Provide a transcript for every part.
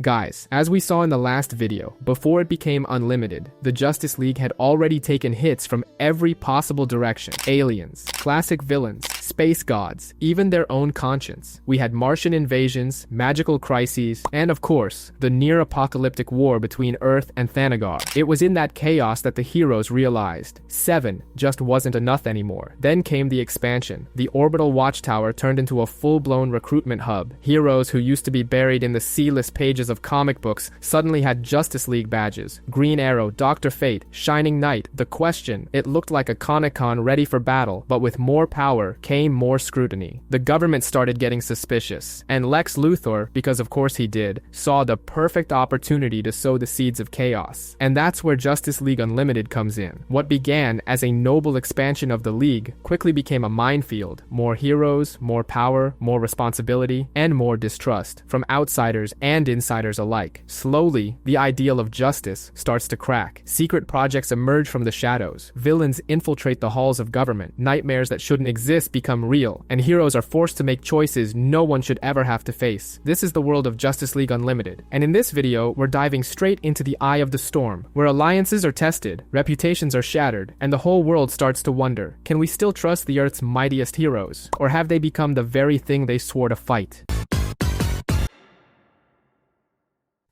Guys, as we saw in the last video, before it became unlimited, the Justice League had already taken hits from every possible direction. Aliens, classic villains, space gods, even their own conscience. We had Martian invasions, magical crises, and of course, the near-apocalyptic war between Earth and Thanagar. It was in that chaos that the heroes realized 7 just wasn't enough anymore. Then came the expansion. The orbital watchtower turned into a full-blown recruitment hub. Heroes who used to be buried in the C-list pages of comic books suddenly had Justice League badges. Green Arrow, Dr. Fate, Shining Knight. The Question. It looked like a Comic-Con ready for battle, but with more power came more scrutiny. The government started getting suspicious, and Lex Luthor, because of course he did, saw the perfect opportunity to sow the seeds of chaos. And that's where Justice League Unlimited comes in. What began as a noble expansion of the League quickly became a minefield. More heroes, more power, more responsibility, and more distrust from outsiders and insiders alike. Slowly, the ideal of justice starts to crack. Secret projects emerge from the shadows. Villains infiltrate the halls of government. Nightmares that shouldn't exist become real, and heroes are forced to make choices no one should ever have to face. This is the world of Justice League Unlimited, and in this video, we're diving straight into the eye of the storm, where alliances are tested, reputations are shattered, and the whole world starts to wonder, can we still trust the Earth's mightiest heroes, or have they become the very thing they swore to fight?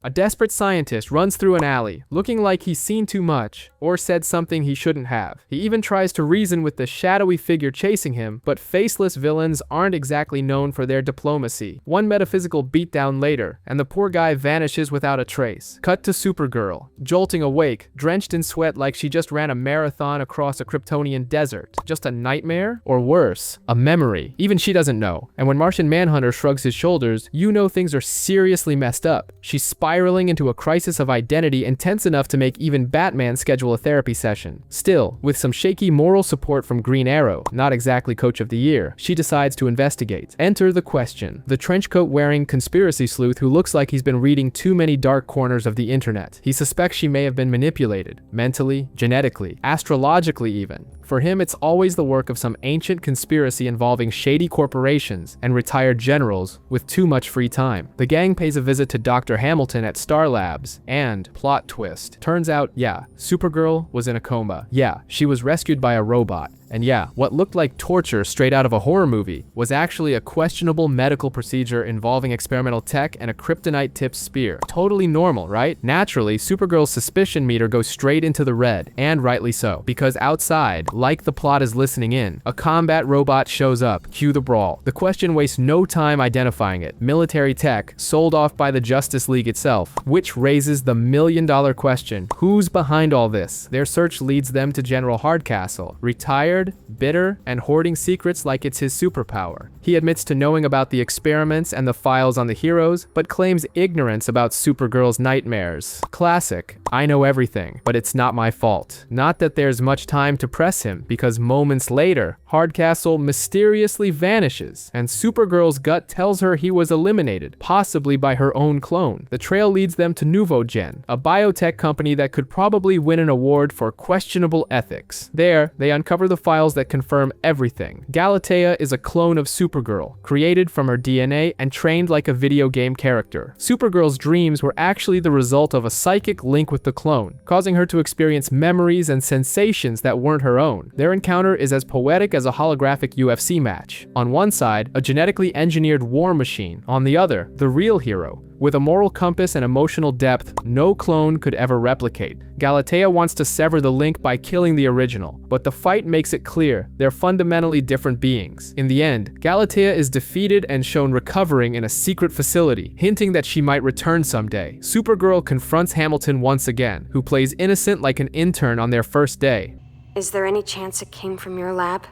A desperate scientist runs through an alley, looking like he's seen too much, or said something he shouldn't have. He even tries to reason with the shadowy figure chasing him, but faceless villains aren't exactly known for their diplomacy. One metaphysical beatdown later, and the poor guy vanishes without a trace. Cut to Supergirl, jolting awake, drenched in sweat like she just ran a marathon across a Kryptonian desert. Just a nightmare? Or worse, a memory. Even she doesn't know. And when Martian Manhunter shrugs his shoulders, you know things are seriously messed up. She's spiraling into a crisis of identity intense enough to make even Batman schedule a therapy session. Still, with some shaky moral support from Green Arrow, not exactly Coach of the Year, she decides to investigate. Enter the Question, the trenchcoat-wearing conspiracy sleuth who looks like he's been reading too many dark corners of the internet. He suspects she may have been manipulated, mentally, genetically, astrologically even. For him, it's always the work of some ancient conspiracy involving shady corporations and retired generals with too much free time. The gang pays a visit to Dr. Hamilton at Star Labs, and, plot twist, turns out, yeah, Supergirl was in a coma. Yeah, she was rescued by a robot. And yeah, what looked like torture straight out of a horror movie was actually a questionable medical procedure involving experimental tech and a kryptonite-tipped spear. Totally normal, right? Naturally, Supergirl's suspicion meter goes straight into the red, and rightly so, because outside, like the plot is listening in, a combat robot shows up. Cue the brawl. The Question wastes no time identifying it. Military tech, sold off by the Justice League itself, which raises the million-dollar question, who's behind all this? Their search leads them to General Hardcastle, retired, bitter, and hoarding secrets like it's his superpower. He admits to knowing about the experiments and the files on the heroes, but claims ignorance about Supergirl's nightmares. Classic, I know everything, but it's not my fault. Not that there's much time to press him, because moments later, Hardcastle mysteriously vanishes, and Supergirl's gut tells her he was eliminated, possibly by her own clone. The trail leads them to Nuvogen, a biotech company that could probably win an award for questionable ethics. There, they uncover the files that confirm everything. Galatea is a clone of Supergirl, created from her DNA and trained like a video game character. Supergirl's dreams were actually the result of a psychic link with the clone, causing her to experience memories and sensations that weren't her own. Their encounter is as poetic as a holographic UFC match. On one side, a genetically engineered war machine. On the other, the real hero. With a moral compass and emotional depth no clone could ever replicate. Galatea wants to sever the link by killing the original, but the fight makes it clear they're fundamentally different beings. In the end, Galatea is defeated and shown recovering in a secret facility, hinting that she might return someday. Supergirl confronts Hamilton once again, who plays innocent like an intern on their first day. Is there any chance it came from your lab?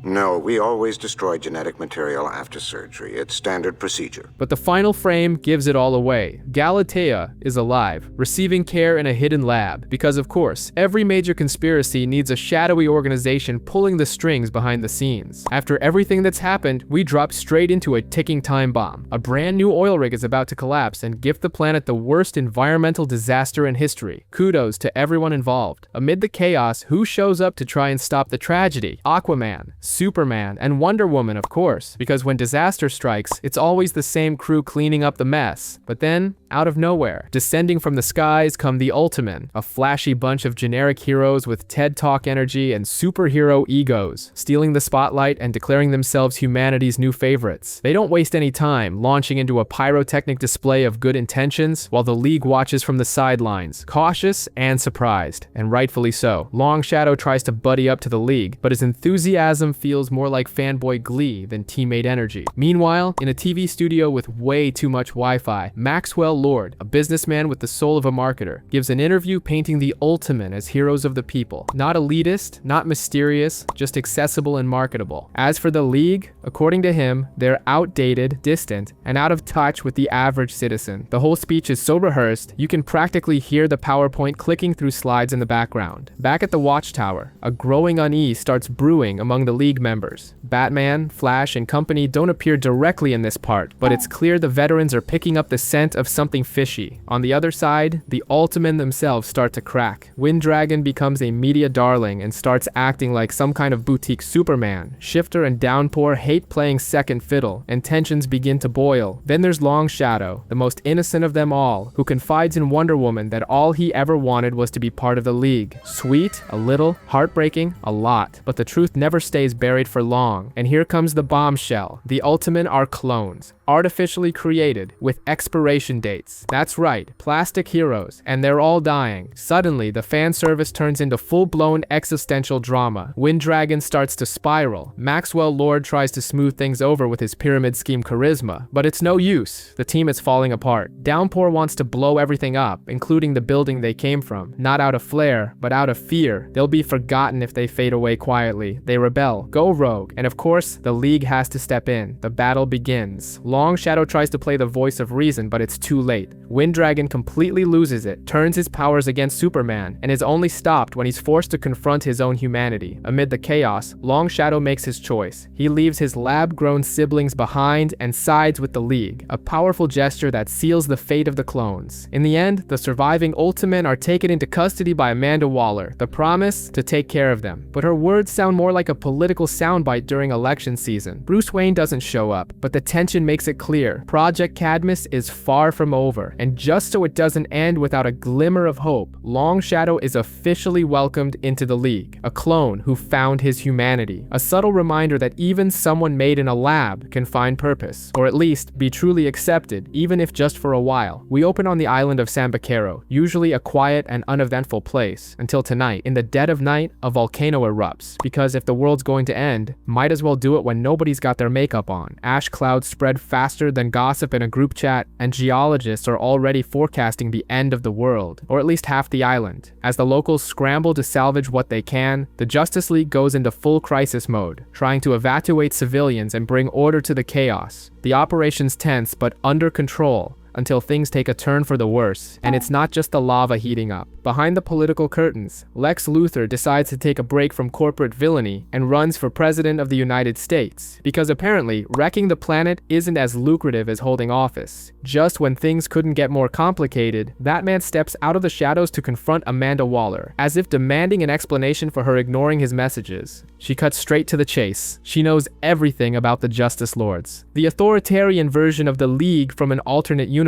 No, we always destroy genetic material after surgery. It's standard procedure. But the final frame gives it all away. Galatea is alive, receiving care in a hidden lab. Because of course, every major conspiracy needs a shadowy organization pulling the strings behind the scenes. After everything that's happened, we drop straight into a ticking time bomb. A brand new oil rig is about to collapse and gift the planet the worst environmental disaster in history. Kudos to everyone involved. Amid the chaos, who shows up to try and stop the tragedy? Aquaman. Superman and Wonder Woman, of course, because when disaster strikes, it's always the same crew cleaning up the mess. But then, out of nowhere, descending from the skies come the Ultimen, a flashy bunch of generic heroes with TED Talk energy and superhero egos, stealing the spotlight and declaring themselves humanity's new favorites. They don't waste any time launching into a pyrotechnic display of good intentions while the League watches from the sidelines, cautious and surprised, and rightfully so. Long Shadow tries to buddy up to the League, but his enthusiasm feels more like fanboy glee than teammate energy. Meanwhile, in a TV studio with way too much Wi-Fi, Maxwell Lord, a businessman with the soul of a marketer, gives an interview painting the Ultimen as heroes of the people. Not elitist, not mysterious, just accessible and marketable. As for the League, according to him, they're outdated, distant, and out of touch with the average citizen. The whole speech is so rehearsed, you can practically hear the PowerPoint clicking through slides in the background. Back at the Watchtower, a growing unease starts brewing among the League members. Batman, Flash, and company don't appear directly in this part, but it's clear the veterans are picking up the scent of something fishy. On the other side, the Ultimen themselves start to crack. Winddragon becomes a media darling and starts acting like some kind of boutique Superman. Shifter and Downpour hate playing second fiddle, and tensions begin to boil. Then there's Long Shadow, the most innocent of them all, who confides in Wonder Woman that all he ever wanted was to be part of the League. Sweet, a little, heartbreaking, a lot. But the truth never stays buried for long. And here comes the bombshell. The Ultimen are clones, artificially created, with expiration dates. That's right, plastic heroes, and they're all dying. Suddenly, the fan service turns into full-blown existential drama. Winddragon starts to spiral. Maxwell Lord tries to smooth things over with his pyramid scheme charisma, but it's no use. The team is falling apart. Downpour wants to blow everything up, including the building they came from. Not out of flair, but out of fear. They'll be forgotten if they fade away quietly. They rebel, go rogue, and of course, the League has to step in. The battle begins. Long Shadow tries to play the voice of reason, but it's too late. Winddragon completely loses it, turns his powers against Superman, and is only stopped when he's forced to confront his own humanity. Amid the chaos, Long Shadow makes his choice. He leaves his lab-grown siblings behind and sides with the League, a powerful gesture that seals the fate of the clones. In the end, the surviving Ultimen are taken into custody by Amanda Waller, the promise to take care of them. But her words sound more like a political soundbite during election season. Bruce Wayne doesn't show up, but the tension makes it clear. Project Cadmus is far from over, and just so it doesn't end without a glimmer of hope, Long Shadow is officially welcomed into the League, a clone who found his humanity. A subtle reminder that even someone made in a lab can find purpose, or at least be truly accepted, even if just for a while. We open on the island of San Baquero, usually a quiet and uneventful place, until tonight, in the dead of night, a volcano erupts, because if the world's going to end, might as well do it when nobody's got their makeup on. Ash clouds spread faster than gossip in a group chat, and geologists are already forecasting the end of the world, or at least half the island. As the locals scramble to salvage what they can, the Justice League goes into full crisis mode, trying to evacuate civilians and bring order to the chaos. The operation's tense but under control, until things take a turn for the worse, and it's not just the lava heating up. Behind the political curtains, Lex Luthor decides to take a break from corporate villainy and runs for president of the United States, because apparently wrecking the planet isn't as lucrative as holding office. Just when things couldn't get more complicated, that man steps out of the shadows to confront Amanda Waller, as if demanding an explanation for her ignoring his messages. She cuts straight to the chase. She knows everything about the Justice Lords, the authoritarian version of the League from an alternate universe.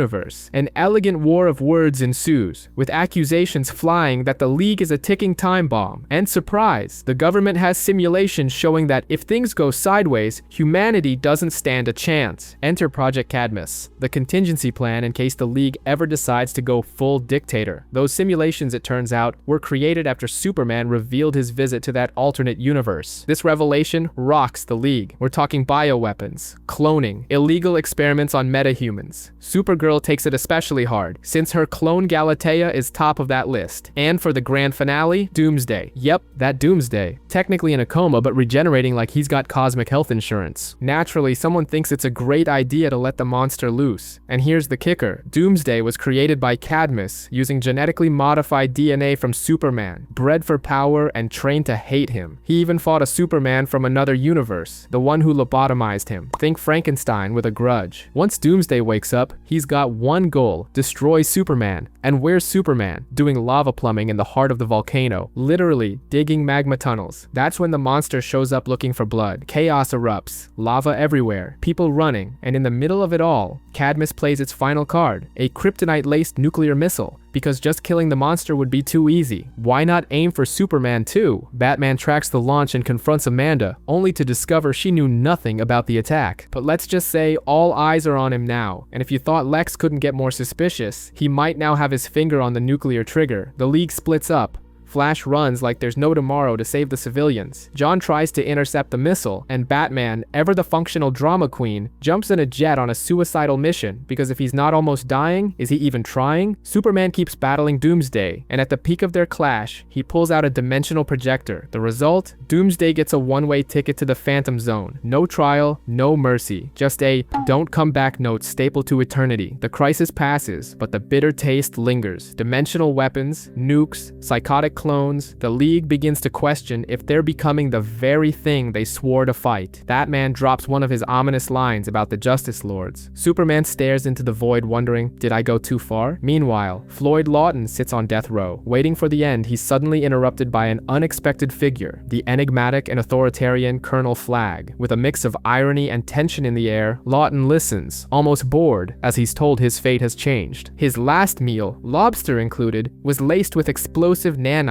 An elegant war of words ensues, with accusations flying that the League is a ticking time bomb. And surprise, the government has simulations showing that if things go sideways, humanity doesn't stand a chance. Enter Project Cadmus, the contingency plan in case the League ever decides to go full dictator. Those simulations, it turns out, were created after Superman revealed his visit to that alternate universe. This revelation rocks the League. We're talking bioweapons, cloning, illegal experiments on metahumans. Supergirl takes it especially hard, since her clone Galatea is top of that list. And for the grand finale, Doomsday. Yep, that Doomsday. Technically in a coma, but regenerating like he's got cosmic health insurance. Naturally, someone thinks it's a great idea to let the monster loose. And here's the kicker. Doomsday was created by Cadmus, using genetically modified DNA from Superman, bred for power and trained to hate him. He even fought a Superman from another universe, the one who lobotomized him. Think Frankenstein with a grudge. Once Doomsday wakes up, he's got got one goal: destroy Superman. And where's Superman? Doing lava plumbing in the heart of the volcano, literally digging magma tunnels. That's when the monster shows up looking for blood. Chaos erupts, lava everywhere, people running, and in the middle of it all, Cadmus plays its final card, a kryptonite-laced nuclear missile. Because just killing the monster would be too easy. Why not aim for Superman too? Batman tracks the launch and confronts Amanda, only to discover she knew nothing about the attack. But let's just say all eyes are on him now, and if you thought Lex couldn't get more suspicious, he might now have his finger on the nuclear trigger. The League splits up. Flash runs like there's no tomorrow to save the civilians. John tries to intercept the missile, and Batman, ever the functional drama queen, jumps in a jet on a suicidal mission, because if he's not almost dying, is he even trying? Superman keeps battling Doomsday, and at the peak of their clash, he pulls out a dimensional projector. The result? Doomsday gets a one-way ticket to the Phantom Zone. No trial, no mercy. Just a "don't come back" note stapled to eternity. The crisis passes, but the bitter taste lingers. Dimensional weapons, nukes, psychotic clones, the League begins to question if they're becoming the very thing they swore to fight. Batman drops one of his ominous lines about the Justice Lords. Superman stares into the void wondering, did I go too far? Meanwhile, Floyd Lawton sits on death row. Waiting for the end, he's suddenly interrupted by an unexpected figure, the enigmatic and authoritarian Colonel Flagg. With a mix of irony and tension in the air, Lawton listens, almost bored, as he's told his fate has changed. His last meal, lobster included, was laced with explosive nanites.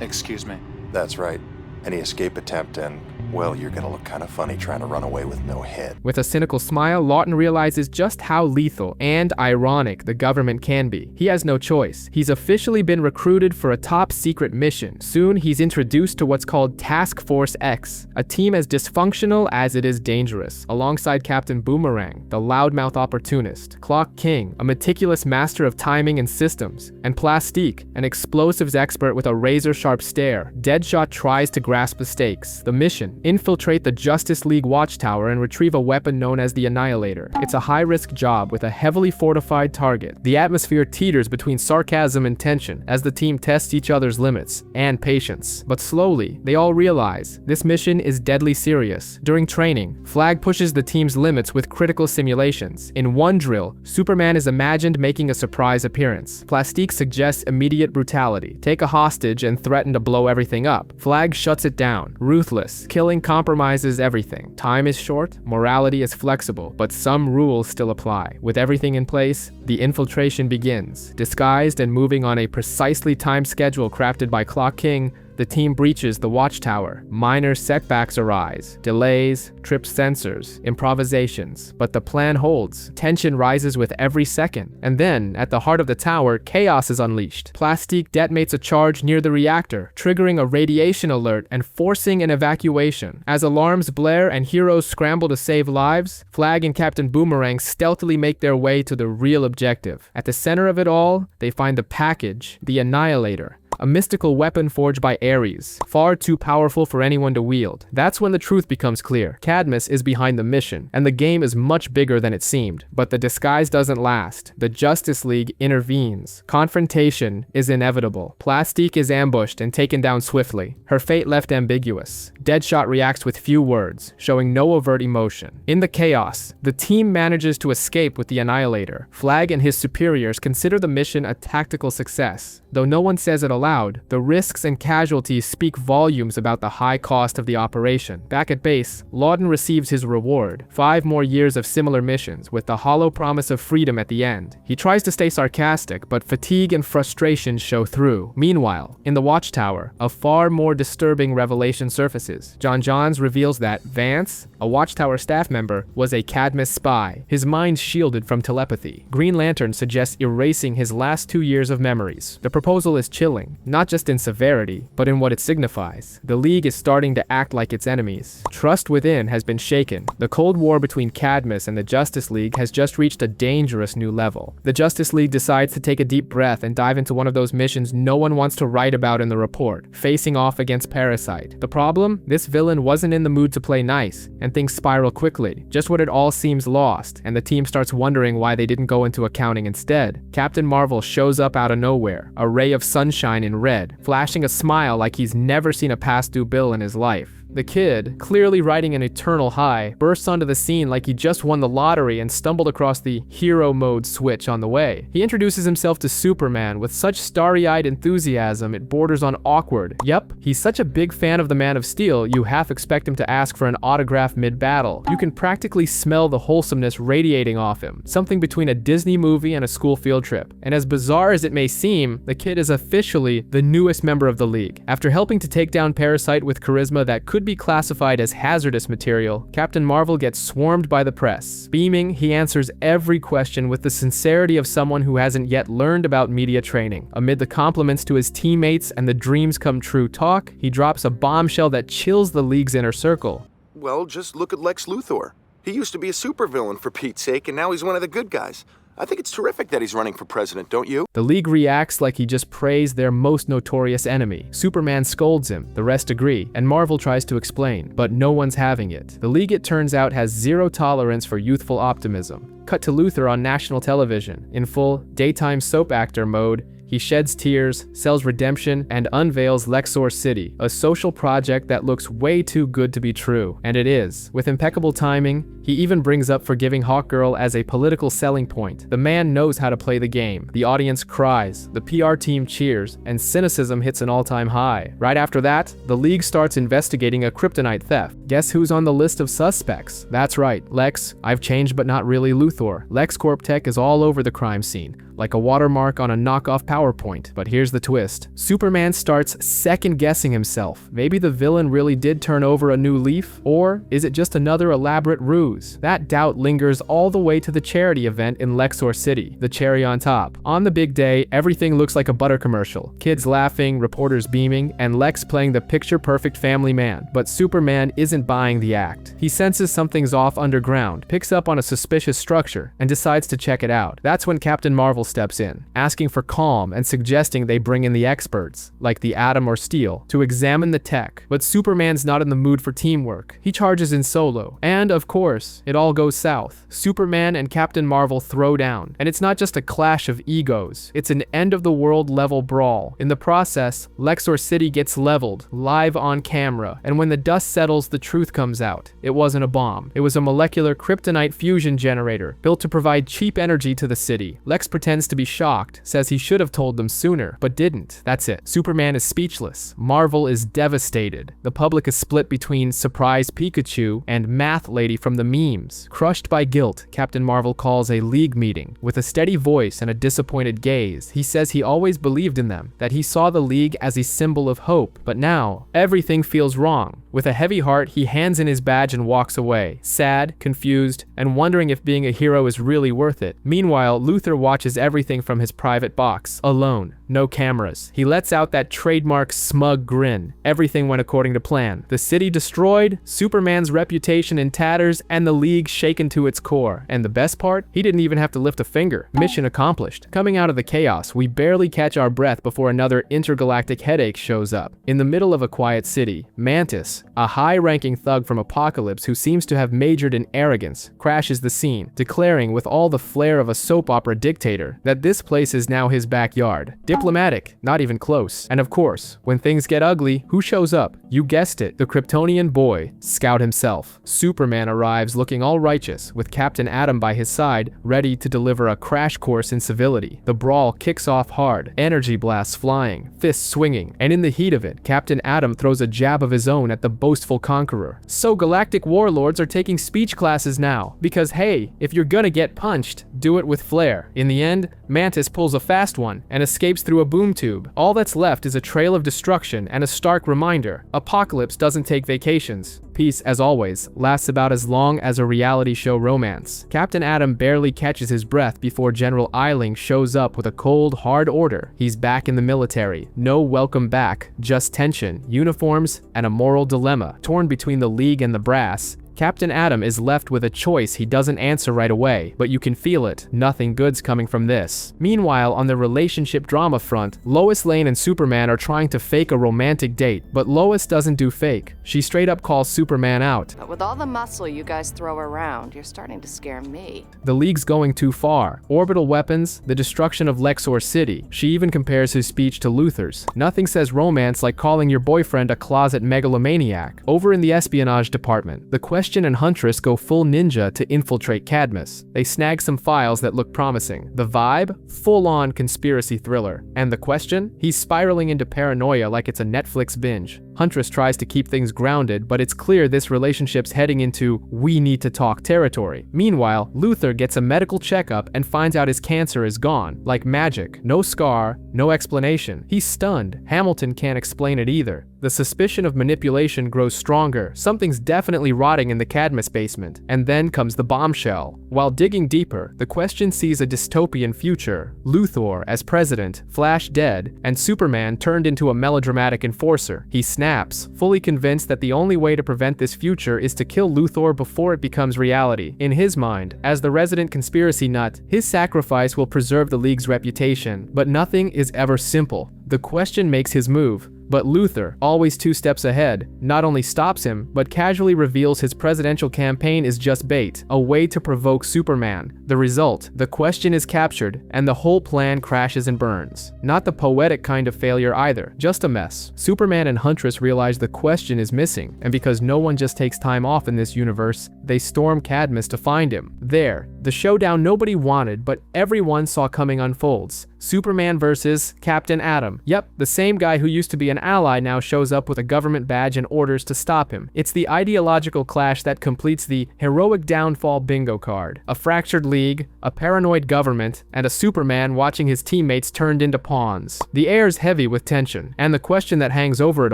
Excuse me. That's right. Any escape attempt and, well, you're gonna look kind of funny trying to run away with no head. With a cynical smile, Lawton realizes just how lethal and ironic the government can be. He has no choice. He's officially been recruited for a top-secret mission. Soon, he's introduced to what's called Task Force X, a team as dysfunctional as it is dangerous, alongside Captain Boomerang, the loudmouth opportunist, Clock King, a meticulous master of timing and systems, and Plastique, an explosives expert with a razor-sharp stare. Deadshot tries to grasp the stakes. The mission: infiltrate the Justice League watchtower and retrieve a weapon known as the Annihilator. It's a high-risk job with a heavily fortified target. The atmosphere teeters between sarcasm and tension as the team tests each other's limits and patience. But slowly, they all realize this mission is deadly serious. During training, Flagg pushes the team's limits with critical simulations. In one drill, Superman is imagined making a surprise appearance. Plastique suggests immediate brutality, take a hostage and threaten to blow everything up. Flagg shuts it down, ruthless, killing compromises everything. Time is short, morality is flexible, but some rules still apply. With everything in place, the infiltration begins. Disguised and moving on a precisely timed schedule crafted by Clock King, the team breaches the watchtower. Minor setbacks arise, delays, tripped sensors, improvisations, but the plan holds. Tension rises with every second. And then, at the heart of the tower, chaos is unleashed. Plastique detonates a charge near the reactor, triggering a radiation alert and forcing an evacuation. As alarms blare and heroes scramble to save lives, Flagg and Captain Boomerang stealthily make their way to the real objective. At the center of it all, they find the package, the Annihilator. A mystical weapon forged by Ares, far too powerful for anyone to wield. That's when the truth becomes clear. Cadmus is behind the mission, and the game is much bigger than it seemed. But the disguise doesn't last. The Justice League intervenes. Confrontation is inevitable. Plastique is ambushed and taken down swiftly, her fate left ambiguous. Deadshot reacts with few words, showing no overt emotion. In the chaos, the team manages to escape with the Annihilator. Flagg and his superiors consider the mission a tactical success. Though no one says it aloud, the risks and casualties speak volumes about the high cost of the operation. Back at base, Lawton receives his reward: 5 more years of similar missions, with the hollow promise of freedom at the end. He tries to stay sarcastic, but fatigue and frustration show through. Meanwhile, in the watchtower, a far more disturbing revelation surfaces. John Johns reveals that Vance, a watchtower staff member, was a Cadmus spy, his mind shielded from telepathy. Green Lantern suggests erasing his last 2 years of memories. The proposal is chilling, not just in severity, but in what it signifies. The League is starting to act like its enemies. Trust within has been shaken. The Cold War between Cadmus and the Justice League has just reached a dangerous new level. The Justice League decides to take a deep breath and dive into one of those missions no one wants to write about in the report, facing off against Parasite. The problem? This villain wasn't in the mood to play nice, and things spiral quickly. Just when it all seems lost, and the team starts wondering why they didn't go into accounting instead, Captain Marvel shows up out of nowhere, a ray of sunshine in red, flashing a smile like he's never seen a past due bill in his life. The kid, clearly riding an eternal high, bursts onto the scene like he just won the lottery and stumbled across the hero mode switch on the way. He introduces himself to Superman with such starry-eyed enthusiasm it borders on awkward. Yep, he's such a big fan of the Man of Steel, you half expect him to ask for an autograph mid-battle. You can practically smell the wholesomeness radiating off him, something between a Disney movie and a school field trip. And as bizarre as it may seem, the kid is officially the newest member of the League. After helping to take down Parasite with charisma that could be classified as hazardous material, Captain Marvel gets swarmed by the press. Beaming, he answers every question with the sincerity of someone who hasn't yet learned about media training. Amid the compliments to his teammates and the dreams come true talk, he drops a bombshell that chills the League's inner circle. Well, just look at Lex Luthor. He used to be a supervillain for Pete's sake, and now he's one of the good guys. I think it's terrific that he's running for president, don't you? The League reacts like he just praised their most notorious enemy. Superman scolds him, the rest agree, and Marvel tries to explain, but no one's having it. The League, it turns out, has zero tolerance for youthful optimism. Cut to Luthor on national television. In full daytime soap actor mode, he sheds tears, sells redemption, and unveils Lexor City, a social project that looks way too good to be true. And it is. With impeccable timing, he even brings up forgiving Hawkgirl as a political selling point. The man knows how to play the game. The audience cries, the PR team cheers, and cynicism hits an all-time high. Right after that, the League starts investigating a kryptonite theft. Guess who's on the list of suspects? That's right, Lex. I've changed but not really Luthor. LexCorp tech is all over the crime scene, like a watermark on a knockoff PowerPoint. But here's the twist. Superman starts second-guessing himself. Maybe the villain really did turn over a new leaf? Or is it just another elaborate ruse? That doubt lingers all the way to the charity event in Lexor City, the cherry on top. On the big day, everything looks like a butter commercial. Kids laughing, reporters beaming, and Lex playing the picture-perfect family man. But Superman isn't buying the act. He senses something's off underground, picks up on a suspicious structure, and decides to check it out. That's when Captain Marvel steps in, asking for calm and suggesting they bring in the experts, like the Atom or Steel, to examine the tech. But Superman's not in the mood for teamwork. He charges in solo. And, of course, it all goes south. Superman and Captain Marvel throw down. And it's not just a clash of egos. It's an end-of-the-world level brawl. In the process, Lexor City gets leveled, live on camera. And when the dust settles, the truth comes out. It wasn't a bomb. It was a molecular kryptonite fusion generator, built to provide cheap energy to the city. Lex pretends to be shocked, says he should have told them sooner, but didn't. That's it. Superman is speechless. Marvel is devastated. The public is split between surprised Pikachu and math lady from the memes. Crushed by guilt, Captain Marvel calls a League meeting. With a steady voice and a disappointed gaze, he says he always believed in them, that he saw the League as a symbol of hope. But now, everything feels wrong. With a heavy heart, he hands in his badge and walks away, sad, confused, and wondering if being a hero is really worth it. Meanwhile, Luthor watches everything from his private box, alone, no cameras. He lets out that trademark smug grin. Everything went according to plan. The city destroyed, Superman's reputation in tatters, and the League shaken to its core. And the best part? He didn't even have to lift a finger. Mission accomplished. Coming out of the chaos, we barely catch our breath before another intergalactic headache shows up. In the middle of a quiet city, Mantis, a high-ranking thug from Apocalypse who seems to have majored in arrogance, crashes the scene, declaring with all the flair of a soap opera dictator that this place is now his backyard. Diplomatic, not even close. And of course, when things get ugly, who shows up? You guessed it, the Kryptonian boy, Scout himself. Superman arrives looking all righteous, with Captain Atom by his side, ready to deliver a crash course in civility. The brawl kicks off hard, energy blasts flying, fists swinging, and in the heat of it, Captain Atom throws a jab of his own at the boastful conqueror. So galactic warlords are taking speech classes now, because hey, if you're gonna get punched, do it with flair. In the end, Mantis pulls a fast one and escapes through a boom tube. All that's left is a trail of destruction and a stark reminder: Apocalypse doesn't take vacations. Peace, as always, lasts about as long as a reality show romance. Captain Atom barely catches his breath before General Eiling shows up with a cold, hard order. He's back in the military. No welcome back, just tension, uniforms, and a moral dilemma. Torn between the League and the brass, Captain Atom is left with a choice he doesn't answer right away, but you can feel it. Nothing good's coming from this. Meanwhile, on the relationship drama front, Lois Lane and Superman are trying to fake a romantic date, but Lois doesn't do fake. She straight up calls Superman out. But with all the muscle you guys throw around, you're starting to scare me. The League's going too far. Orbital weapons, the destruction of Lexor City. She even compares his speech to Luthor's. Nothing says romance like calling your boyfriend a closet megalomaniac. Over in the espionage department, the Question and Huntress go full ninja to infiltrate Cadmus. They snag some files that look promising. The vibe? Full-on conspiracy thriller. And the Question? He's spiraling into paranoia like it's a Netflix binge. Huntress tries to keep things grounded, but it's clear this relationship's heading into we need to talk territory. Meanwhile, Luthor gets a medical checkup and finds out his cancer is gone. Like magic. No scar, no explanation. He's stunned. Hamilton can't explain it either. The suspicion of manipulation grows stronger. Something's definitely rotting in the Cadmus basement. And then comes the bombshell. While digging deeper, the Question sees a dystopian future. Luthor as president, Flash dead, and Superman turned into a melodramatic enforcer. He snaps, fully convinced that the only way to prevent this future is to kill Luthor before it becomes reality. In his mind, as the resident conspiracy nut, his sacrifice will preserve the League's reputation. But nothing is ever simple. The Question makes his move. But Luthor, always 2 steps ahead, not only stops him, but casually reveals his presidential campaign is just bait, a way to provoke Superman. The result, the Question is captured, and the whole plan crashes and burns. Not the poetic kind of failure either, just a mess. Superman and Huntress realize the Question is missing, and because no one just takes time off in this universe, they storm Cadmus to find him. There, the showdown nobody wanted, but everyone saw coming unfolds. Superman versus Captain Atom. Yep, the same guy who used to be an ally now shows up with a government badge and orders to stop him. It's the ideological clash that completes the heroic downfall bingo card. A fractured league, a paranoid government, and a Superman watching his teammates turned into pawns. The air's heavy with tension, and the question that hangs over it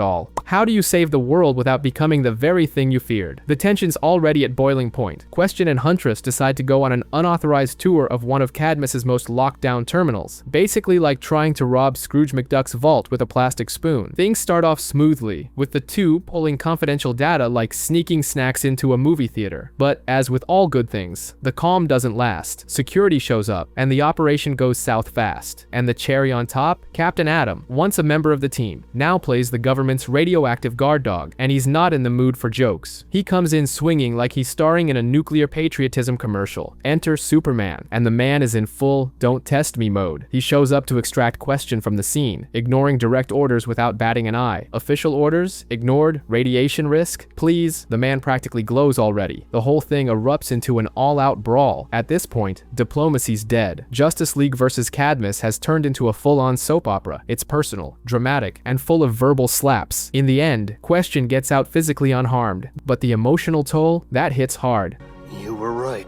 all: how do you save the world without becoming the very thing you feared? The tension's already at boiling point. Question and Huntress decide to go on an unauthorized tour of one of Cadmus's most locked down terminals. Basically like trying to rob Scrooge McDuck's vault with a plastic spoon. Things start off smoothly, with the two pulling confidential data like sneaking snacks into a movie theater. But as with all good things, the calm doesn't last. Security shows up, and the operation goes south fast. And the cherry on top? Captain Atom, once a member of the team, now plays the government's radioactive guard dog, and he's not in the mood for jokes. He comes in swinging like he's starring in a nuclear patriotism commercial. Enter Superman, and the man is in full "don't test me" mode. He shows up to extract Question from the scene, ignoring direct orders without batting an eye. Official orders? Ignored. Radiation risk? Please. The man practically glows already. The whole thing erupts into an all-out brawl. At this point, diplomacy's dead. Justice League versus Cadmus has turned into a full-on soap opera. It's personal, dramatic, and full of verbal slaps. In the end, Question gets out physically unharmed, but the emotional toll, that hits hard. You were right.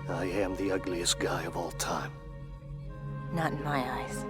I am the ugliest guy of all time. Not in my eyes.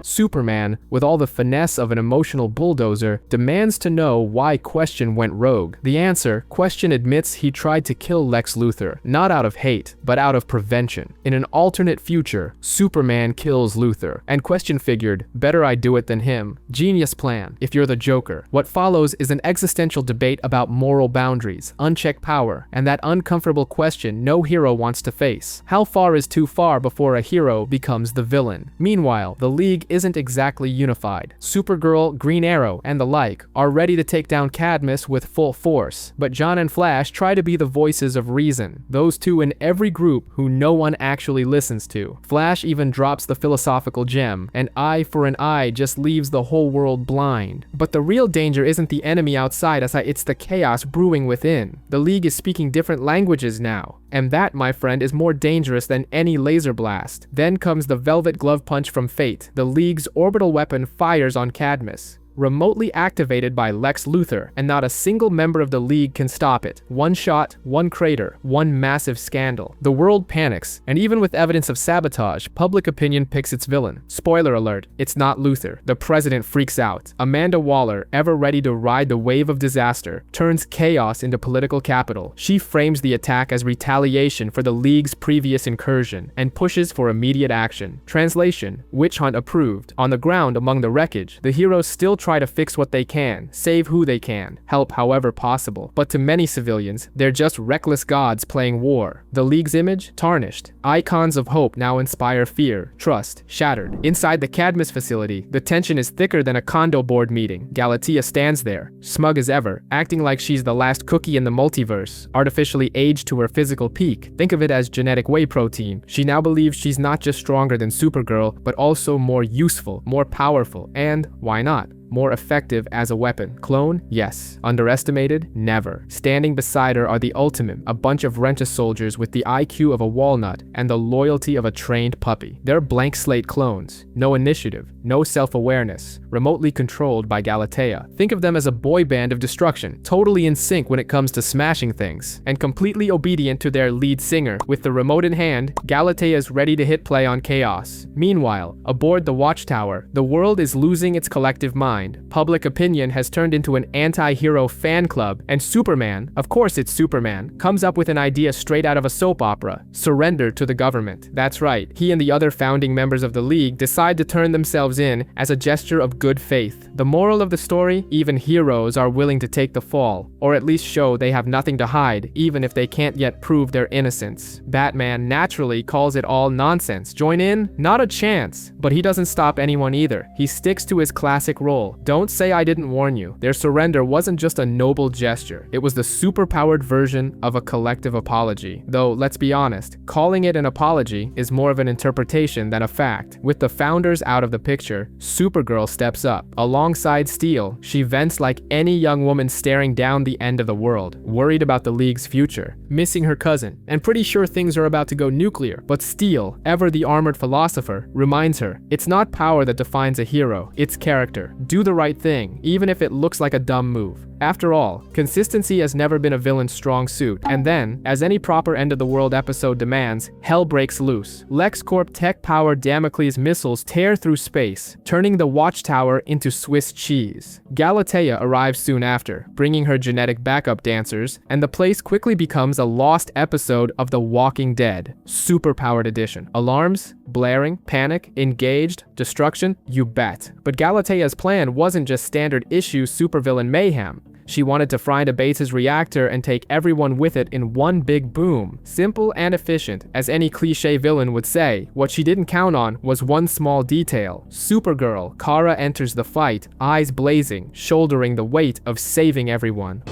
Superman, with all the finesse of an emotional bulldozer, demands to know why Question went rogue. The answer: Question admits he tried to kill Lex Luthor, not out of hate, but out of prevention. In an alternate future, Superman kills Luthor, and Question figured, better I do it than him. Genius plan, if you're the Joker. What follows is an existential debate about moral boundaries, unchecked power, and that uncomfortable question no hero wants to face. How far is too far before a hero becomes the villain? Meanwhile, the League isn't exactly unified. Supergirl, Green Arrow, and the like are ready to take down Cadmus with full force, but John and Flash try to be the voices of reason, those two in every group who no one actually listens to. Flash even drops the philosophical gem, an eye for an eye just leaves the whole world blind. But the real danger isn't the enemy outside, it's the chaos brewing within. The League is speaking different languages now, and that, my friend, is more dangerous than any laser blast. Then comes the velvet glove punch from fate. The League's orbital weapon fires on Cadmus, remotely activated by Lex Luthor, and not a single member of the League can stop it. One shot, one crater, one massive scandal. The world panics, and even with evidence of sabotage, public opinion picks its villain. Spoiler alert, it's not Luthor. The president freaks out. Amanda Waller, ever ready to ride the wave of disaster, turns chaos into political capital. She frames the attack as retaliation for the League's previous incursion, and pushes for immediate action. Translation: Witch Hunt approved. On the ground among the wreckage, the heroes still try to fix what they can, save who they can, help however possible. But to many civilians, they're just reckless gods playing war. The League's image? Tarnished. Icons of hope now inspire fear, trust, shattered. Inside the Cadmus facility, the tension is thicker than a condo board meeting. Galatea stands there, smug as ever, acting like she's the last cookie in the multiverse, artificially aged to her physical peak. Think of it as genetic whey protein. She now believes she's not just stronger than Supergirl, but also more useful, more powerful, and, why not, more effective as a weapon. Clone? Yes. Underestimated? Never. Standing beside her are the Ultimate, a bunch of Renta soldiers with the IQ of a walnut and the loyalty of a trained puppy. They're blank slate clones. No initiative, no self-awareness, remotely controlled by Galatea. Think of them as a boy band of destruction, totally in sync when it comes to smashing things, and completely obedient to their lead singer. With the remote in hand, Galatea is ready to hit play on chaos. Meanwhile, aboard the Watchtower, the world is losing its collective mind. Public opinion has turned into an anti-hero fan club, and Superman, of course it's Superman, comes up with an idea straight out of a soap opera: surrender to the government. That's right, he and the other founding members of the League decide to turn themselves in as a gesture of good faith. The moral of the story? Even heroes are willing to take the fall, or at least show they have nothing to hide, even if they can't yet prove their innocence. Batman naturally calls it all nonsense. Join in? Not a chance. But he doesn't stop anyone either. He sticks to his classic role. Don't say I didn't warn you. Their surrender wasn't just a noble gesture. It was the superpowered version of a collective apology. Though, let's be honest, calling it an apology is more of an interpretation than a fact. With the founders out of the picture, Supergirl steps up. Alongside Steel, she vents like any young woman staring down the end of the world, worried about the League's future, missing her cousin, and pretty sure things are about to go nuclear. But Steel, ever the armored philosopher, reminds her, it's not power that defines a hero, it's character. Do the right thing, even if it looks like a dumb move. After all, consistency has never been a villain's strong suit. And then, as any proper end-of-the-world episode demands, hell breaks loose. LexCorp tech-powered Damocles missiles tear through space, turning the Watchtower into Swiss cheese. Galatea arrives soon after, bringing her genetic backup dancers, and the place quickly becomes a lost episode of The Walking Dead, superpowered edition. Alarms? Blaring? Panic? Engaged? Destruction? You bet. But Galatea's plan wasn't just standard issue supervillain mayhem. She wanted to find a base's reactor and take everyone with it in one big boom. Simple and efficient, as any cliché villain would say. What she didn't count on was one small detail. Supergirl, Kara enters the fight, eyes blazing, shouldering the weight of saving everyone.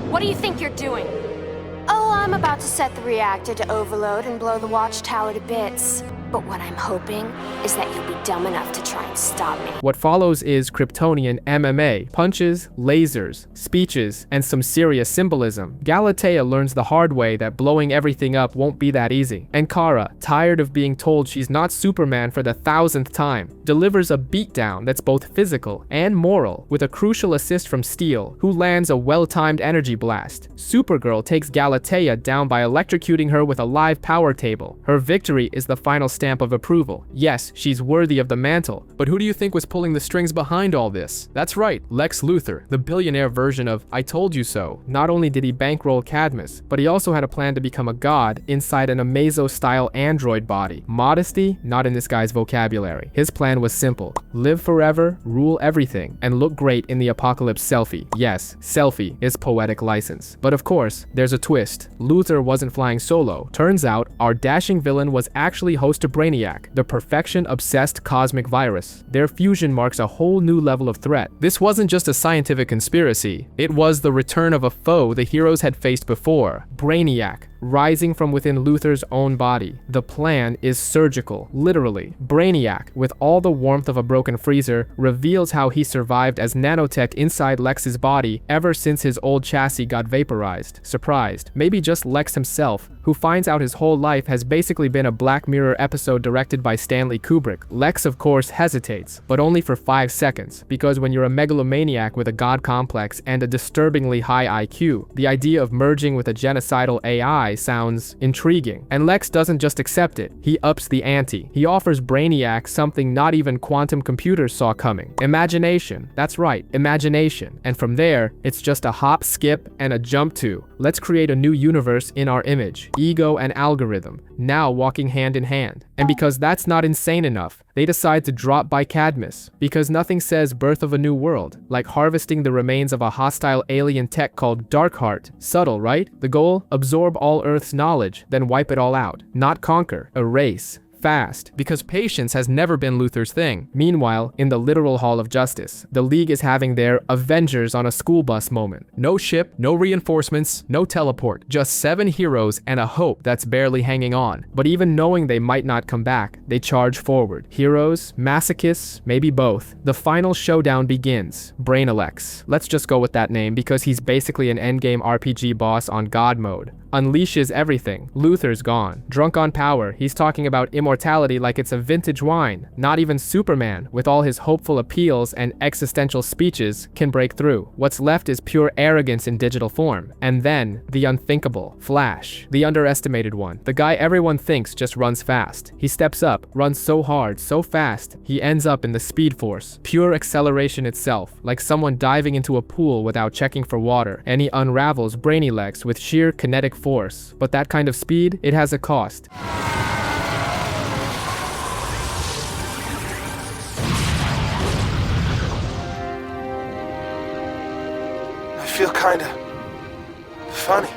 What do you think you're doing? Oh, I'm about to set the reactor to overload and blow the Watchtower to bits. But what I'm hoping is that you'll be dumb enough to try and stop me. What follows is Kryptonian MMA. Punches, lasers, speeches, and some serious symbolism. Galatea learns the hard way that blowing everything up won't be that easy. And Kara, tired of being told she's not Superman for the 1000th time, delivers a beatdown that's both physical and moral, with a crucial assist from Steel, who lands a well-timed energy blast. Supergirl takes Galatea down by electrocuting her with a live power table. Her victory is the final stamp of approval. Yes, she's worthy of the mantle. But who do you think was pulling the strings behind all this? That's right, Lex Luthor, the billionaire version of I told you so. Not only did he bankroll Cadmus, but he also had a plan to become a god inside an Amazo-style android body. Modesty? Not in this guy's vocabulary. His plan was simple. Live forever, rule everything, and look great in the apocalypse selfie. Yes, selfie is poetic license. But of course, there's a twist. Luthor wasn't flying solo. Turns out, our dashing villain was actually host to Brainiac, the perfection-obsessed cosmic virus. Their fusion marks a whole new level of threat. This wasn't just a scientific conspiracy. It was the return of a foe the heroes had faced before, Brainiac, rising from within Luthor's own body. The plan is surgical, literally. Brainiac, with all the warmth of a broken freezer, reveals how he survived as nanotech inside Lex's body ever since his old chassis got vaporized. Surprised, maybe just Lex himself, who finds out his whole life has basically been a Black Mirror episode directed by Stanley Kubrick. Lex, of course, hesitates, but only for 5 seconds, because when you're a megalomaniac with a god complex and a disturbingly high IQ, the idea of merging with a genocidal AI sounds intriguing. And Lex doesn't just accept it, he ups the ante. He offers Brainiac something not even quantum computers saw coming. Imagination. That's right, imagination. And from there, it's just a hop, skip, and a jump to Let's create a new universe in our image. Ego and algorithm, now walking hand in hand. And because that's not insane enough, they decide to drop by Cadmus, because nothing says birth of a new world, like harvesting the remains of a hostile alien tech called Darkheart. Subtle, right? The goal? Absorb all Earth's knowledge, then wipe it all out. Not conquer, erase. Fast, because patience has never been Luthor's thing. Meanwhile, in the literal Hall of Justice, the League is having their Avengers on a school bus moment. No ship, no reinforcements, no teleport, just 7 heroes and a hope that's barely hanging on. But even knowing they might not come back, they charge forward. Heroes, masochists, maybe both. The final showdown begins. Brainilex. Let's just go with that name because he's basically an endgame RPG boss on God mode. Unleashes everything. Luthor's gone. Drunk on power, he's talking about immortality like it's a vintage wine. Not even Superman, with all his hopeful appeals and existential speeches, can break through. What's left is pure arrogance in digital form. And then, the unthinkable. Flash. The underestimated one. The guy everyone thinks just runs fast. He steps up, runs so hard, so fast, he ends up in the Speed Force. Pure acceleration itself, like someone diving into a pool without checking for water. And he unravels Brainilex with sheer kinetic force. But that kind of speed, it has a cost. I feel kinda funny.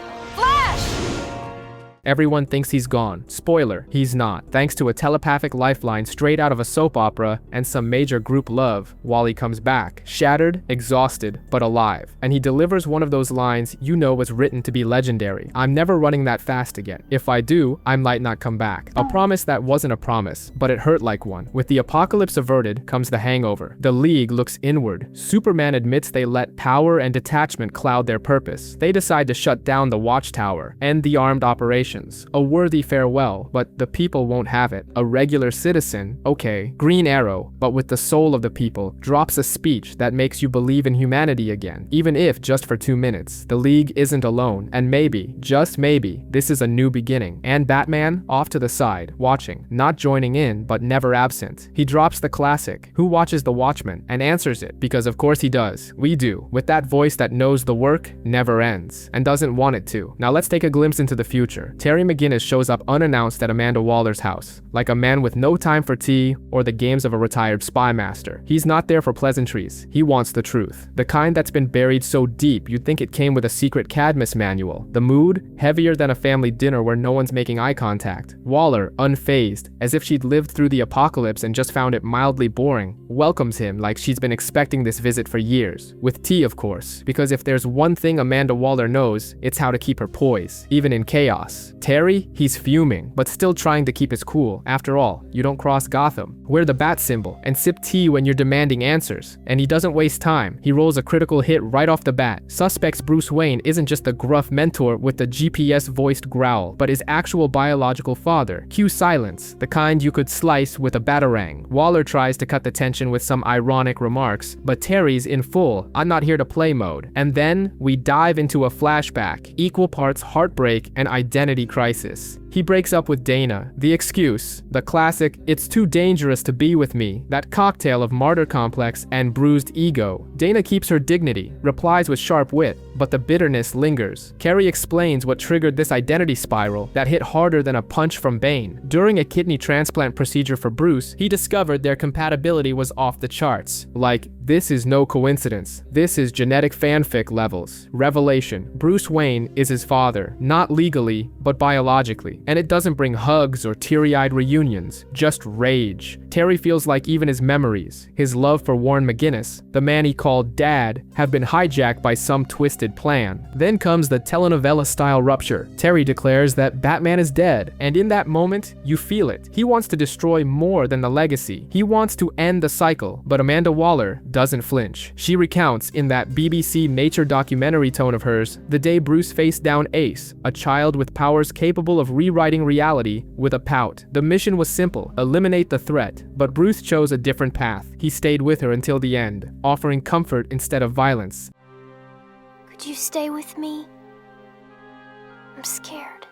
Everyone thinks he's gone. Spoiler, he's not. Thanks to a telepathic lifeline straight out of a soap opera and some major group love, Wally comes back. Shattered, exhausted, but alive. And he delivers one of those lines you know was written to be legendary. I'm never running that fast again. If I do, I might not come back. A promise that wasn't a promise, but it hurt like one. With the apocalypse averted comes the hangover. The League looks inward. Superman admits they let power and detachment cloud their purpose. They decide to shut down the Watchtower, end the armed operation. A worthy farewell, but the people won't have it. A regular citizen, okay, Green Arrow, but with the soul of the people, drops a speech that makes you believe in humanity again, even if just for 2 minutes. The League isn't alone, and maybe, just maybe, this is a new beginning. And Batman, off to the side, watching, not joining in, but never absent. He drops the classic, "Who watches the Watchmen?" and answers it, because of course he does. We do, with that voice that knows the work never ends, and doesn't want it to. Now let's take a glimpse into the future. Terry McGinnis shows up unannounced at Amanda Waller's house, like a man with no time for tea or the games of a retired spy master. He's not there for pleasantries. He wants the truth. The kind that's been buried so deep you'd think it came with a secret Cadmus manual. The mood, heavier than a family dinner where no one's making eye contact. Waller, unfazed, as if she'd lived through the apocalypse and just found it mildly boring, welcomes him like she's been expecting this visit for years. With tea, of course, because if there's one thing Amanda Waller knows, it's how to keep her poise, even in chaos. Terry, he's fuming, but still trying to keep his cool. After all, you don't cross Gotham. Wear the bat symbol and sip tea when you're demanding answers. And he doesn't waste time. He rolls a critical hit right off the bat. Suspects Bruce Wayne isn't just the gruff mentor with the GPS-voiced growl, but his actual biological father. Cue silence, the kind you could slice with a batarang. Waller tries to cut the tension with some ironic remarks, but Terry's in full "I'm not here to play" mode. And then we dive into a flashback, equal parts heartbreak and identity crisis. He breaks up with Dana. The excuse, the classic "it's too dangerous to be with me," that cocktail of martyr complex and bruised ego. Dana keeps her dignity, replies with sharp wit, but the bitterness lingers. Carrie explains what triggered this identity spiral that hit harder than a punch from Bane. During a kidney transplant procedure for Bruce, he discovered their compatibility was off the charts. Like, this is no coincidence. This is genetic fanfic levels. Revelation. Bruce Wayne is his father, not legally, but biologically. And it doesn't bring hugs or teary-eyed reunions, just rage. Terry feels like even his memories, his love for Warren McGinnis, the man he called Dad, have been hijacked by some twisted plan. Then comes the telenovela-style rupture. Terry declares that Batman is dead, and in that moment, you feel it. He wants to destroy more than the legacy. He wants to end the cycle, but Amanda Waller doesn't flinch. She recounts in that BBC nature documentary tone of hers the day Bruce faced down Ace, a child with powers capable of rewriting reality, with a pout. The mission was simple: eliminate the threat, but Bruce chose a different path. He stayed with her until the end, offering comfort instead of violence. Could you stay with me? I'm scared.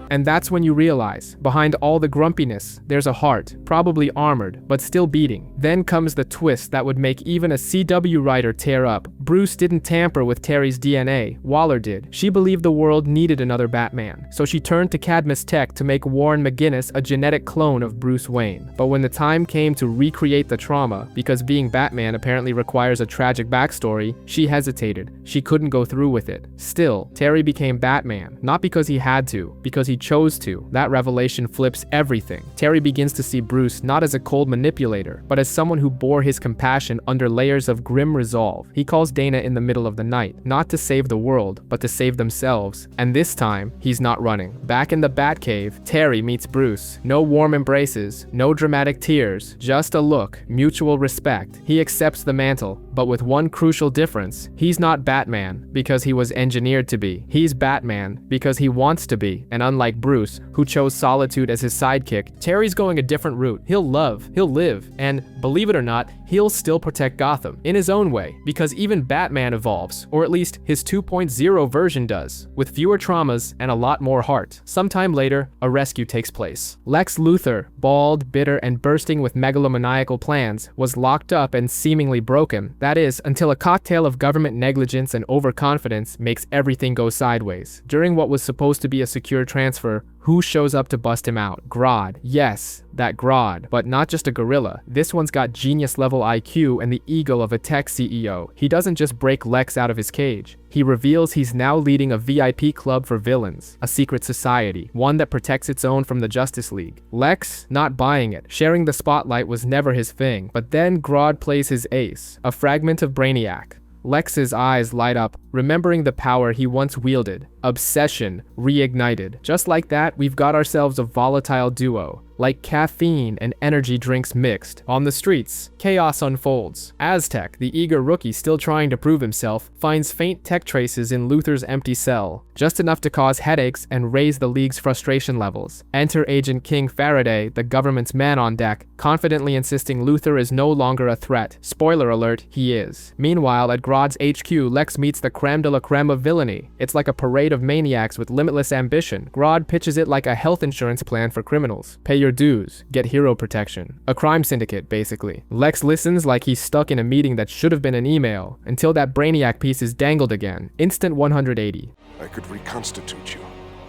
And that's when you realize, behind all the grumpiness, there's a heart, probably armored, but still beating. Then comes the twist that would make even a CW writer tear up. Bruce didn't tamper with Terry's DNA, Waller did. She believed the world needed another Batman, so she turned to Cadmus tech to make Warren McGinnis a genetic clone of Bruce Wayne. But when the time came to recreate the trauma, because being Batman apparently requires a tragic backstory, she hesitated. She couldn't go through with it. Still, Terry became Batman, not because he had to, because he chose to. That revelation flips everything. Terry begins to see Bruce not as a cold manipulator, but as someone who bore his compassion under layers of grim resolve. He calls Dana in the middle of the night, not to save the world, but to save themselves. And this time, he's not running. Back in the Batcave, Terry meets Bruce. No warm embraces, no dramatic tears, just a look, mutual respect. He accepts the mantle, but with one crucial difference. He's not Batman because he was engineered to be. He's Batman because he wants to be. And unlike Bruce, who chose solitude as his sidekick, Terry's going a different route. He'll love, he'll live, and believe it or not, he'll still protect Gotham in his own way, because even Batman evolves, or at least his 2.0 version does, with fewer traumas and a lot more heart. Sometime later, a rescue takes place. Lex Luthor, bald, bitter, and bursting with megalomaniacal plans, was locked up and seemingly broken. That is, until a cocktail of government negligence and overconfidence makes everything go sideways. During what was supposed to be a secure transfer, who shows up to bust him out? Grodd. Yes, that Grodd. But not just a gorilla. This one's got genius-level IQ and the ego of a tech CEO. He doesn't just break Lex out of his cage. He reveals he's now leading a VIP club for villains, a secret society, one that protects its own from the Justice League. Lex, not buying it. Sharing the spotlight was never his thing. But then Grodd plays his ace, a fragment of Brainiac. Lex's eyes light up, remembering the power he once wielded. Obsession reignited. Just like that, we've got ourselves a volatile duo, like caffeine and energy drinks mixed. On the streets, chaos unfolds. Aztec, the eager rookie still trying to prove himself, finds faint tech traces in Luthor's empty cell, just enough to cause headaches and raise the League's frustration levels. Enter Agent King Faraday, the government's man on deck, confidently insisting Luthor is no longer a threat. Spoiler alert, he is. Meanwhile, at Grodd's HQ, Lex meets the creme de la creme of villainy. It's like a parade of maniacs with limitless ambition. Grodd pitches it like a health insurance plan for criminals. Pay your dues, get hero protection. A crime syndicate, basically. Lex listens like he's stuck in a meeting that should have been an email, until that Brainiac piece is dangled again. Instant 180. I could reconstitute you,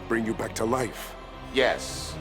bring you back to life. Yes,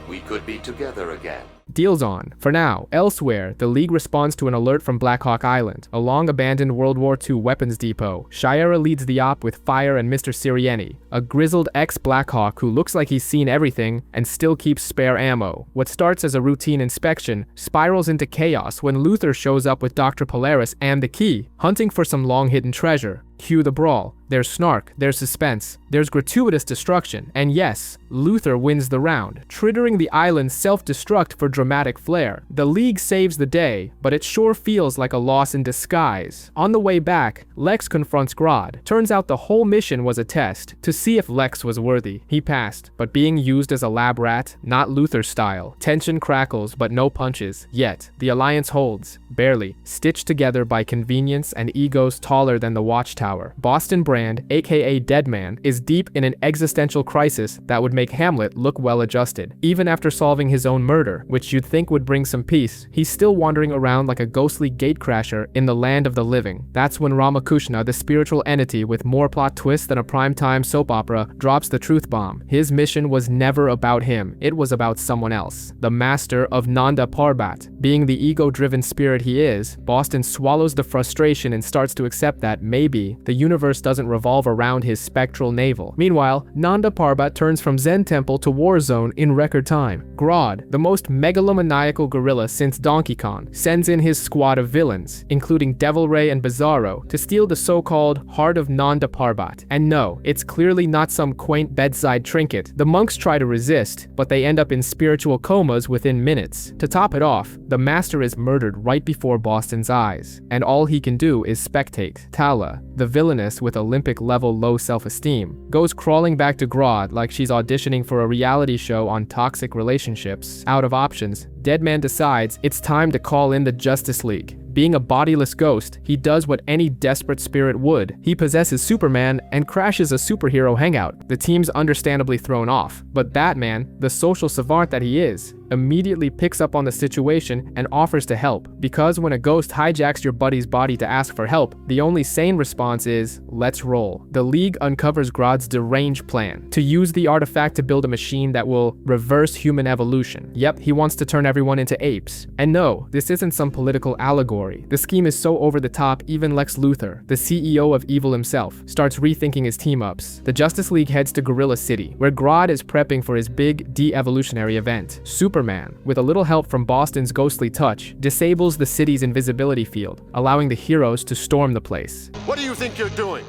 we could be together again. Deal's on. For now. Elsewhere, the League responds to an alert from Black Hawk Island, a long-abandoned World War II weapons depot. Shiera leads the op with Fire and Mr. Sirieni, a grizzled ex-Blackhawk who looks like he's seen everything and still keeps spare ammo. What starts as a routine inspection spirals into chaos when Luthor shows up with Dr. Polaris and the key, hunting for some long-hidden treasure. Cue the brawl. There's snark, there's suspense, there's gratuitous destruction, and yes, Luthor wins the round, triggering the island's self-destruct for dramatic flair. The League saves the day, but it sure feels like a loss in disguise. On the way back, Lex confronts Grodd. Turns out the whole mission was a test, to see if Lex was worthy. He passed, but being used as a lab rat, not Luthor style. Tension crackles, but no punches. Yet, the alliance holds, barely, stitched together by convenience and egos taller than the Watchtower. Boston Brand, aka Deadman, is deep in an existential crisis that would make Hamlet look well-adjusted. Even after solving his own murder, which you'd think would bring some peace, he's still wandering around like a ghostly gatecrasher in the land of the living. That's when Ramakrishna, the spiritual entity with more plot twists than a primetime soap opera, drops the truth bomb. His mission was never about him, it was about someone else. The master of Nanda Parbat. Being the ego-driven spirit he is, Boston swallows the frustration and starts to accept that, maybe, the universe doesn't revolve around his spectral navel. Meanwhile, Nanda Parbat turns from Zen Temple to War Zone in record time. Grodd, the most megalomaniacal gorilla since Donkey Kong, sends in his squad of villains, including Devil Ray and Bizarro, to steal the so-called Heart of Nanda Parbat. And no, it's clearly not some quaint bedside trinket. The monks try to resist, but they end up in spiritual comas within minutes. To top it off, the Master is murdered right before Boston's eyes, and all he can do is spectate. Tala, the villainess with Olympic-level low self-esteem, goes crawling back to Grodd like she's auditioning for a reality show on toxic relationships. Out of options, Deadman decides it's time to call in the Justice League. Being a bodiless ghost, he does what any desperate spirit would. He possesses Superman and crashes a superhero hangout. The team's understandably thrown off, but Batman, the social savant that he is, immediately picks up on the situation and offers to help. Because when a ghost hijacks your buddy's body to ask for help, the only sane response is, let's roll. The League uncovers Grodd's deranged plan to use the artifact to build a machine that will reverse human evolution. Yep, he wants to turn everyone into apes. And no, this isn't some political allegory. The scheme is so over the top, even Lex Luthor, the CEO of evil himself, starts rethinking his team-ups. The Justice League heads to Gorilla City, where Grodd is prepping for his big de-evolutionary event. Superman, with a little help from Boston's ghostly touch, disables the city's invisibility field, allowing the heroes to storm the place. What do you think you're doing?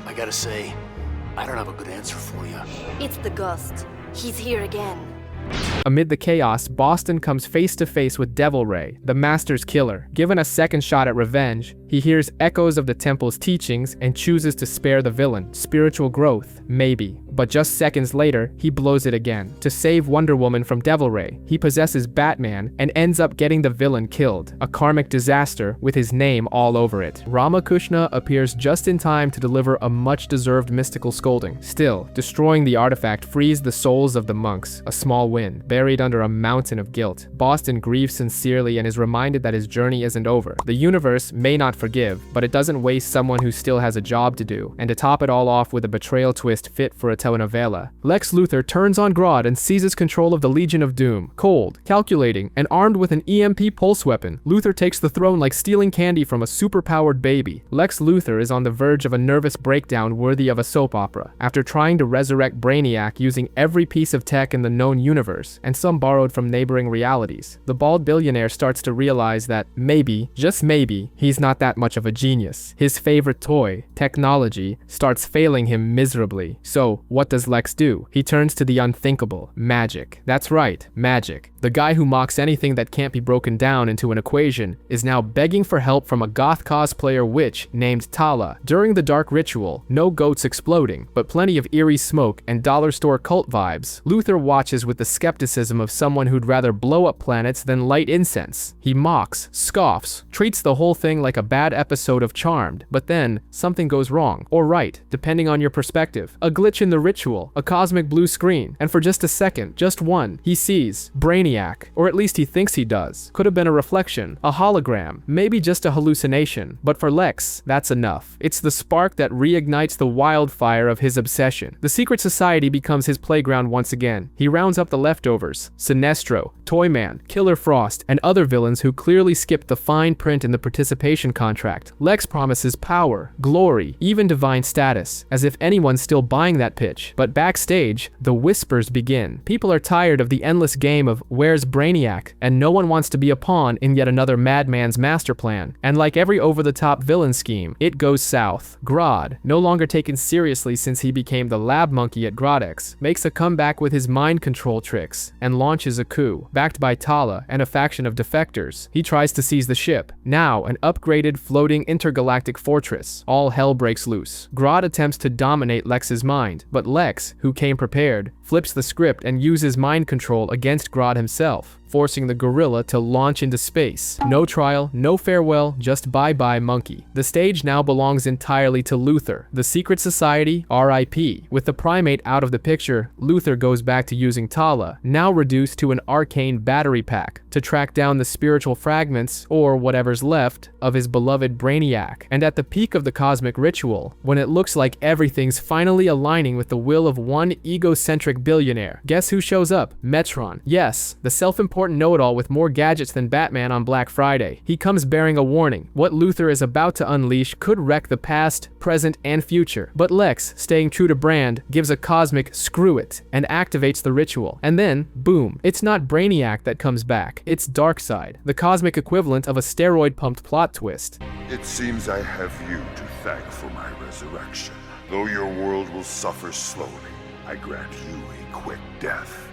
I gotta say, I don't have a good answer for you. It's the ghost. He's here again. Amid the chaos, Boston comes face to face with Devil Ray, the Master's killer. Given a second shot at revenge, he hears echoes of the temple's teachings and chooses to spare the villain. Spiritual growth, maybe. But just seconds later, he blows it again. To save Wonder Woman from Devil Ray, he possesses Batman and ends up getting the villain killed. A karmic disaster with his name all over it. Ramakrishna appears just in time to deliver a much-deserved mystical scolding. Still, destroying the artifact frees the souls of the monks, a small win, buried under a mountain of guilt. Boston grieves sincerely and is reminded that his journey isn't over. The universe may not forgive, but it doesn't waste someone who still has a job to do. And to top it all off with a betrayal twist fit for a telenovela, Lex Luthor turns on Grodd and seizes control of the Legion of Doom. Cold, calculating, and armed with an EMP pulse weapon, Luthor takes the throne like stealing candy from a superpowered baby. Lex Luthor is on the verge of a nervous breakdown worthy of a soap opera, after trying to resurrect Brainiac using every piece of tech in the known universe, and some borrowed from neighboring realities. The bald billionaire starts to realize that maybe, just maybe, he's not that much of a genius. His favorite toy, technology, starts failing him miserably. So, what does Lex do? He turns to the unthinkable, magic. That's right, magic. The guy who mocks anything that can't be broken down into an equation is now begging for help from a goth cosplayer witch named Tala. During the dark ritual, no goats exploding, but plenty of eerie smoke and dollar store cult vibes. Luthor watches with the skepticism of someone who'd rather blow up planets than light incense. He mocks, scoffs, treats the whole thing like a bad episode of Charmed, but then something goes wrong, or right, depending on your perspective. A glitch in the ritual, a cosmic blue screen, and for just a second, just one, he sees Brainiac, or at least he thinks he does. Could have been a reflection, a hologram, maybe just a hallucination, but for Lex, that's enough. It's the spark that reignites the wildfire of his obsession. The secret society becomes his playground once again. He rounds up the leftovers, Sinestro, Toyman, Killer Frost, and other villains who clearly skipped the fine print in the participation contract. Lex promises power, glory, even divine status, as if anyone's still buying that pitch. But backstage, the whispers begin. People are tired of the endless game of where's Brainiac, and no one wants to be a pawn in yet another madman's master plan. And like every over-the-top villain scheme, it goes south. Grodd, no longer taken seriously since he became the lab monkey at Groddex, makes a comeback with his mind control tricks and launches a coup. Backed by Tala and a faction of defectors, he tries to seize the ship, now an upgraded floating intergalactic fortress. All hell breaks loose. Grodd attempts to dominate Lex's mind, but Lex, who came prepared, flips the script and uses mind control against Grodd himself, forcing the gorilla to launch into space. No trial, no farewell, just bye-bye monkey. The stage now belongs entirely to Luthor. The secret society, RIP. With the primate out of the picture, Luthor goes back to using Tala, now reduced to an arcane battery pack, to track down the spiritual fragments, or whatever's left, of his beloved Brainiac. And at the peak of the cosmic ritual, when it looks like everything's finally aligning with the will of one egocentric billionaire, guess who shows up? Metron. Yes, the self-important know-it-all with more gadgets than Batman on Black Friday. He comes bearing a warning. What Luthor is about to unleash could wreck the past, present, and future. But Lex, staying true to brand, gives a cosmic screw it and activates the ritual. And then, boom, it's not Brainiac that comes back. It's Darkseid, the cosmic equivalent of a steroid-pumped plot twist. It seems I have you to thank for my resurrection. Though your world will suffer slowly, I grant you a quick death.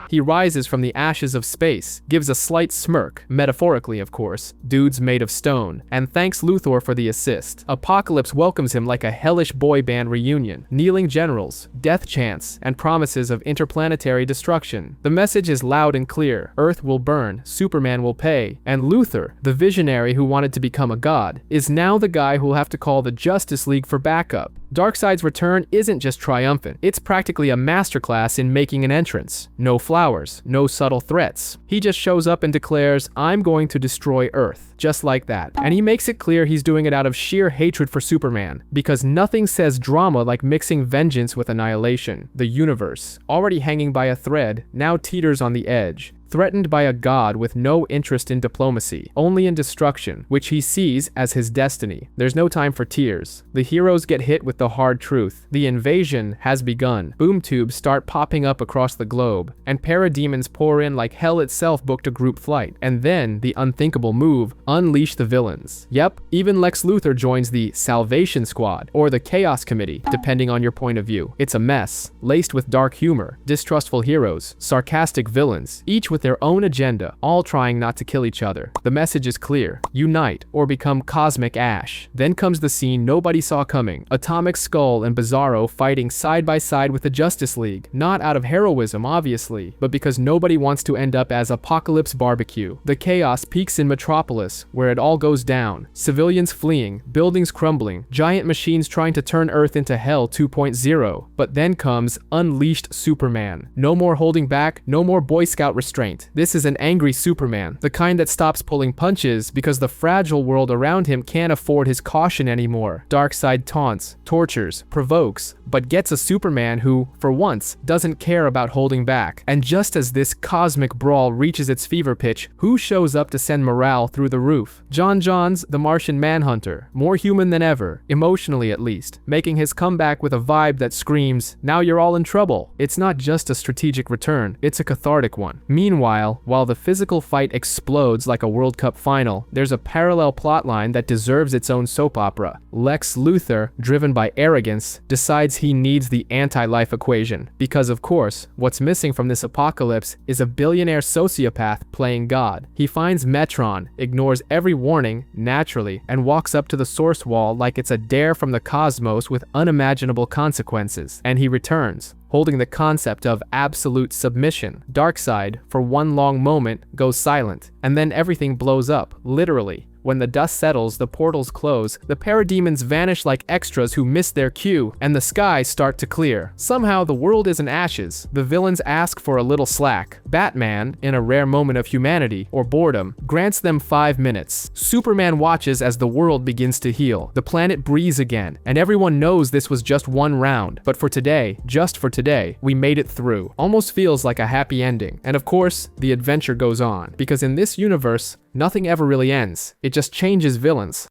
He rises from the ashes of space, gives a slight smirk, metaphorically of course, dudes made of stone, and thanks Luthor for the assist. Apocalypse welcomes him like a hellish boy band reunion, kneeling generals, death chants, and promises of interplanetary destruction. The message is loud and clear: Earth will burn, Superman will pay, and Luthor, the visionary who wanted to become a god, is now the guy who'll have to call the Justice League for backup. Darkseid's return isn't just triumphant, it's practically a masterclass in making an entrance. No flowers, no subtle threats. He just shows up and declares, "I'm going to destroy Earth." Just like that. And he makes it clear he's doing it out of sheer hatred for Superman, because nothing says drama like mixing vengeance with annihilation. The universe, already hanging by a thread, now teeters on the edge. Threatened by a god with no interest in diplomacy, only in destruction, which he sees as his destiny. There's no time for tears. The heroes get hit with the hard truth. The invasion has begun. Boom tubes start popping up across the globe, and parademons pour in like hell itself booked a group flight. And then, the unthinkable move, unleash the villains. Yep, even Lex Luthor joins the Salvation Squad, or the Chaos Committee, depending on your point of view. It's a mess, laced with dark humor, distrustful heroes, sarcastic villains, each with their own agenda, all trying not to kill each other. The message is clear: unite or become cosmic ash. Then comes the scene nobody saw coming: Atomic Skull and Bizarro fighting side by side with the Justice League, not out of heroism obviously, but because nobody wants to end up as Apocalypse Barbecue. The chaos peaks in Metropolis, where it all goes down: civilians fleeing, buildings crumbling, giant machines trying to turn Earth into Hell 2.0. But then comes Unleashed Superman. No more holding back, no more Boy Scout restraint. This is an angry Superman, the kind that stops pulling punches because the fragile world around him can't afford his caution anymore. Darkseid taunts, tortures, provokes, but gets a Superman who, for once, doesn't care about holding back. And just as this cosmic brawl reaches its fever pitch, who shows up to send morale through the roof? John Johns, the Martian Manhunter, more human than ever, emotionally at least, making his comeback with a vibe that screams, "Now you're all in trouble." It's not just a strategic return, it's a cathartic one. Meanwhile, while the physical fight explodes like a World Cup final, there's a parallel plotline that deserves its own soap opera. Lex Luthor, driven by arrogance, decides he needs the anti-life equation, because of course, what's missing from this apocalypse is a billionaire sociopath playing God. He finds Metron, ignores every warning, naturally, and walks up to the source wall like it's a dare from the cosmos with unimaginable consequences. And he returns, holding the concept of absolute submission. Darkseid, for one long moment, goes silent, and then everything blows up, literally. When the dust settles, the portals close, the parademons vanish like extras who missed their cue, and the skies start to clear. Somehow the world is in ashes. The villains ask for a little slack. Batman, in a rare moment of humanity, or boredom, grants them 5 minutes. Superman watches as the world begins to heal. The planet breathes again, and everyone knows this was just one round. But for today, just for today, we made it through. Almost feels like a happy ending. And of course, the adventure goes on, because in this universe, nothing ever really ends. It just changes villains.